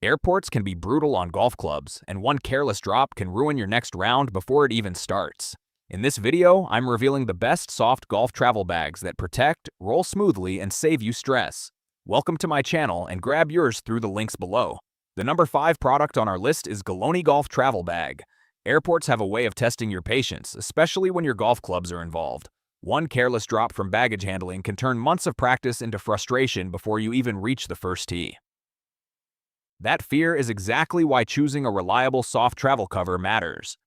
Airports can be brutal on golf clubs, and one careless drop can ruin your next round before it even starts. In this video, I'm revealing the best soft golf travel bags that protect, roll smoothly, and save you stress. Welcome to my channel, and grab yours through the links below. The number 5 product on our list is Goloni Golf Travel Bag. Airports have a way of testing your patience, especially when your golf clubs are involved. One careless drop from baggage handling can turn months of practice into frustration before you even reach the first tee. That fear is exactly why choosing a reliable soft travel cover matters.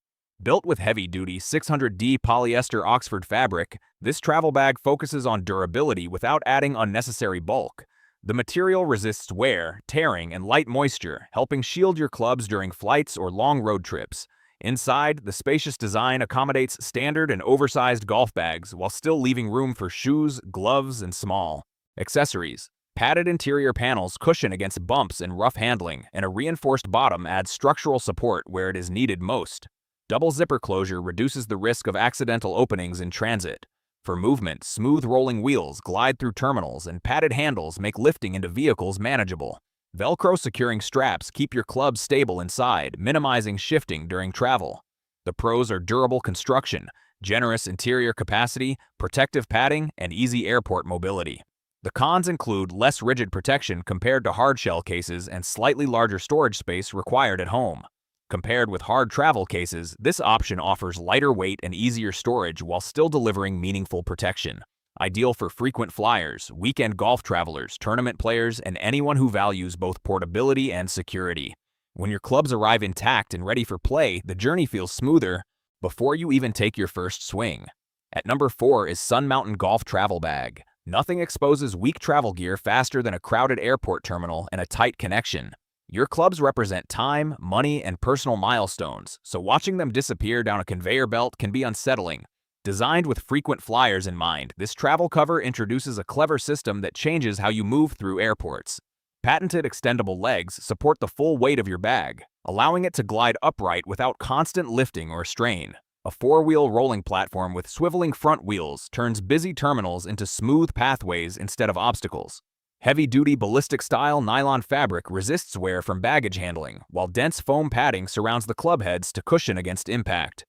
Built with heavy-duty 600D polyester Oxford fabric, this travel bag focuses on durability without adding unnecessary bulk. The material resists wear, tearing, and light moisture, helping shield your clubs during flights or long road trips. Inside, the spacious design accommodates standard and oversized golf bags while still leaving room for shoes, gloves, and small accessories. Padded interior panels cushion against bumps and rough handling, and a reinforced bottom adds structural support where it is needed most. Double zipper closure reduces the risk of accidental openings in transit. For movement, smooth rolling wheels glide through terminals, and padded handles make lifting into vehicles manageable. Velcro securing straps keep your clubs stable inside, minimizing shifting during travel. The pros are durable construction, generous interior capacity, protective padding, and easy airport mobility. The cons include less rigid protection compared to hard shell cases and slightly larger storage space required at home. Compared with hard travel cases, this option offers lighter weight and easier storage while still delivering meaningful protection. Ideal for frequent flyers, weekend golf travelers, tournament players, and anyone who values both portability and security. When your clubs arrive intact and ready for play, the journey feels smoother before you even take your first swing. At number 4 is Sun Mountain Golf Travel Bag. Nothing exposes weak travel gear faster than a crowded airport terminal and a tight connection. Your clubs represent time, money, and personal milestones, so watching them disappear down a conveyor belt can be unsettling. Designed with frequent flyers in mind, this travel cover introduces a clever system that changes how you move through airports. Patented extendable legs support the full weight of your bag, allowing it to glide upright without constant lifting or strain. A 4-wheel rolling platform with swiveling front wheels turns busy terminals into smooth pathways instead of obstacles. Heavy-duty ballistic-style nylon fabric resists wear from baggage handling, while dense foam padding surrounds the club heads to cushion against impact.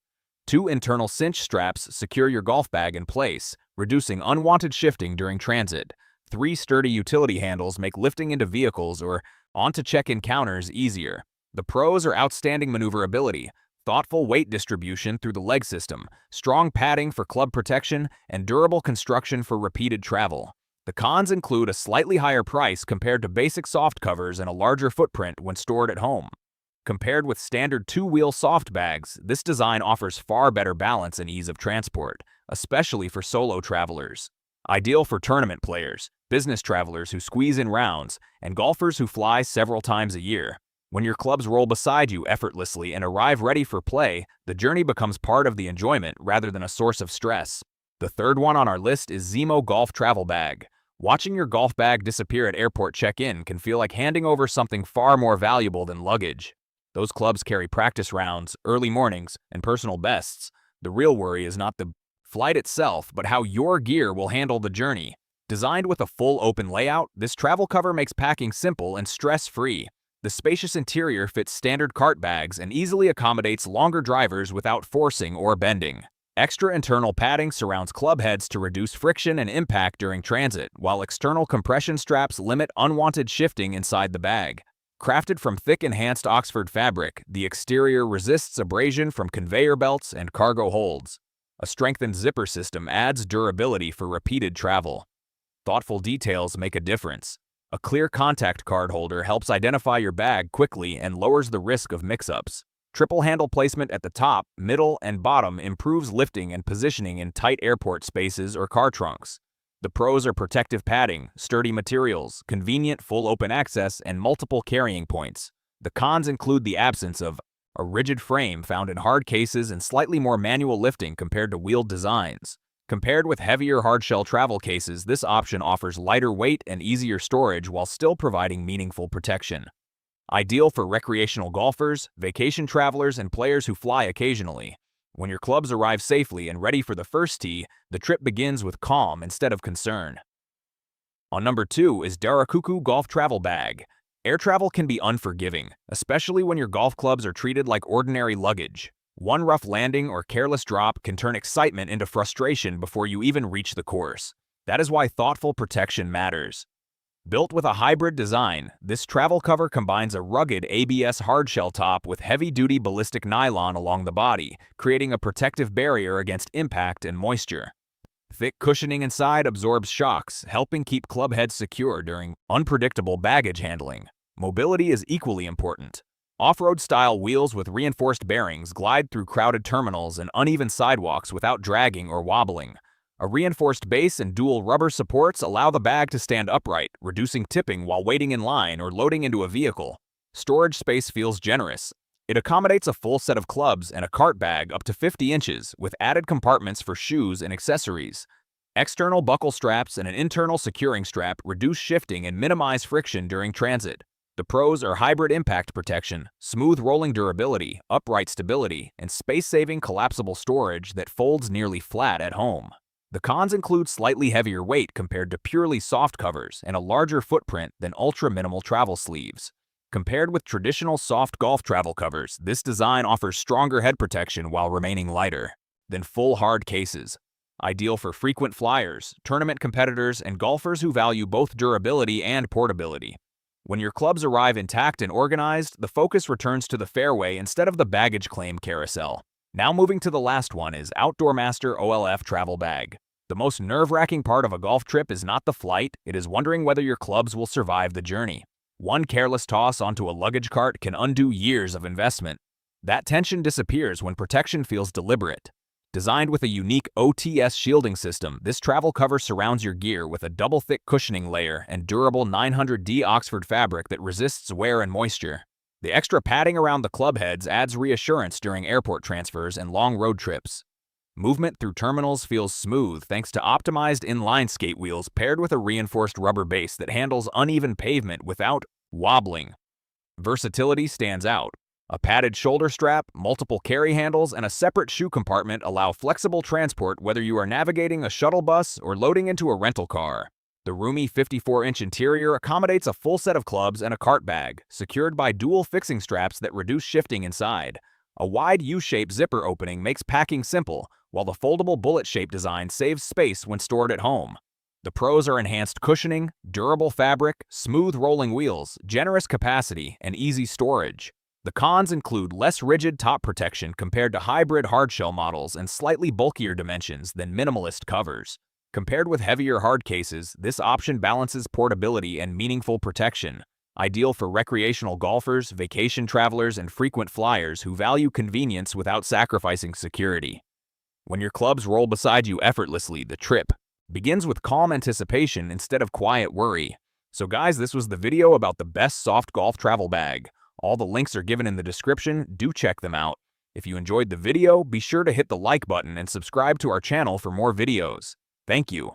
2 internal cinch straps secure your golf bag in place, reducing unwanted shifting during transit. 3 sturdy utility handles make lifting into vehicles or onto check-in counters easier. The pros are outstanding maneuverability, thoughtful weight distribution through the leg system, strong padding for club protection, and durable construction for repeated travel. The cons include a slightly higher price compared to basic soft covers and a larger footprint when stored at home. Compared with standard 2-wheel soft bags, this design offers far better balance and ease of transport, especially for solo travelers. Ideal for tournament players, business travelers who squeeze in rounds, and golfers who fly several times a year. When your clubs roll beside you effortlessly and arrive ready for play, the journey becomes part of the enjoyment rather than a source of stress. The third one on our list is ZEEMO Golf Travel Bag. Watching your golf bag disappear at airport check-in can feel like handing over something far more valuable than luggage. Those clubs carry practice rounds, early mornings, and personal bests. The real worry is not the flight itself, but how your gear will handle the journey. Designed with a full open layout, this travel cover makes packing simple and stress-free. The spacious interior fits standard cart bags and easily accommodates longer drivers without forcing or bending. Extra internal padding surrounds club heads to reduce friction and impact during transit, while external compression straps limit unwanted shifting inside the bag. Crafted from thick enhanced Oxford fabric, the exterior resists abrasion from conveyor belts and cargo holds. A strengthened zipper system adds durability for repeated travel. Thoughtful details make a difference. A clear contact card holder helps identify your bag quickly and lowers the risk of mix-ups. Triple handle placement at the top, middle, and bottom improves lifting and positioning in tight airport spaces or car trunks. The pros are protective padding, sturdy materials, convenient full open access, and multiple carrying points. The cons include the absence of a rigid frame found in hard cases and slightly more manual lifting compared to wheeled designs. Compared with heavier hardshell travel cases, this option offers lighter weight and easier storage while still providing meaningful protection. Ideal for recreational golfers, vacation travelers, and players who fly occasionally. When your clubs arrive safely and ready for the first tee, the trip begins with calm instead of concern. On number 2 is DAREKUKU Golf Travel Bag. Air travel can be unforgiving, especially when your golf clubs are treated like ordinary luggage. One rough landing or careless drop can turn excitement into frustration before you even reach the course. That is why thoughtful protection matters. Built with a hybrid design, this travel cover combines a rugged ABS hardshell top with heavy-duty ballistic nylon along the body, creating a protective barrier against impact and moisture. Thick cushioning inside absorbs shocks, helping keep club heads secure during unpredictable baggage handling. Mobility is equally important. Off-road-style wheels with reinforced bearings glide through crowded terminals and uneven sidewalks without dragging or wobbling. A reinforced base and dual rubber supports allow the bag to stand upright, reducing tipping while waiting in line or loading into a vehicle. Storage space feels generous. It accommodates a full set of clubs and a cart bag up to 50 inches, with added compartments for shoes and accessories. External buckle straps and an internal securing strap reduce shifting and minimize friction during transit. The pros are hybrid impact protection, smooth rolling durability, upright stability, and space-saving collapsible storage that folds nearly flat at home. The cons include slightly heavier weight compared to purely soft covers and a larger footprint than ultra-minimal travel sleeves. Compared with traditional soft golf travel covers, this design offers stronger head protection while remaining lighter than full hard cases. Ideal for frequent flyers, tournament competitors, and golfers who value both durability and portability. When your clubs arrive intact and organized, the focus returns to the fairway instead of the baggage claim carousel. Now moving to the last one is OutdoorMaster OLF Travel Bag. The most nerve-wracking part of a golf trip is not the flight, it is wondering whether your clubs will survive the journey. One careless toss onto a luggage cart can undo years of investment. That tension disappears when protection feels deliberate. Designed with a unique OTS shielding system, this travel cover surrounds your gear with a double-thick cushioning layer and durable 900D Oxford fabric that resists wear and moisture. The extra padding around the club heads adds reassurance during airport transfers and long road trips. Movement through terminals feels smooth thanks to optimized inline skate wheels paired with a reinforced rubber base that handles uneven pavement without wobbling. Versatility stands out. A padded shoulder strap, multiple carry handles, and a separate shoe compartment allow flexible transport whether you are navigating a shuttle bus or loading into a rental car. The roomy 54-inch interior accommodates a full set of clubs and a cart bag, secured by dual fixing straps that reduce shifting inside. A wide U-shaped zipper opening makes packing simple, while the foldable bullet-shaped design saves space when stored at home. The pros are enhanced cushioning, durable fabric, smooth rolling wheels, generous capacity, and easy storage. The cons include less rigid top protection compared to hybrid hardshell models and slightly bulkier dimensions than minimalist covers. Compared with heavier hard cases, this option balances portability and meaningful protection, ideal for recreational golfers, vacation travelers, and frequent flyers who value convenience without sacrificing security. When your clubs roll beside you effortlessly, the trip begins with calm anticipation instead of quiet worry. So guys, this was the video about the best soft golf travel bag. All the links are given in the description, do check them out. If you enjoyed the video, be sure to hit the like button and subscribe to our channel for more videos. Thank you.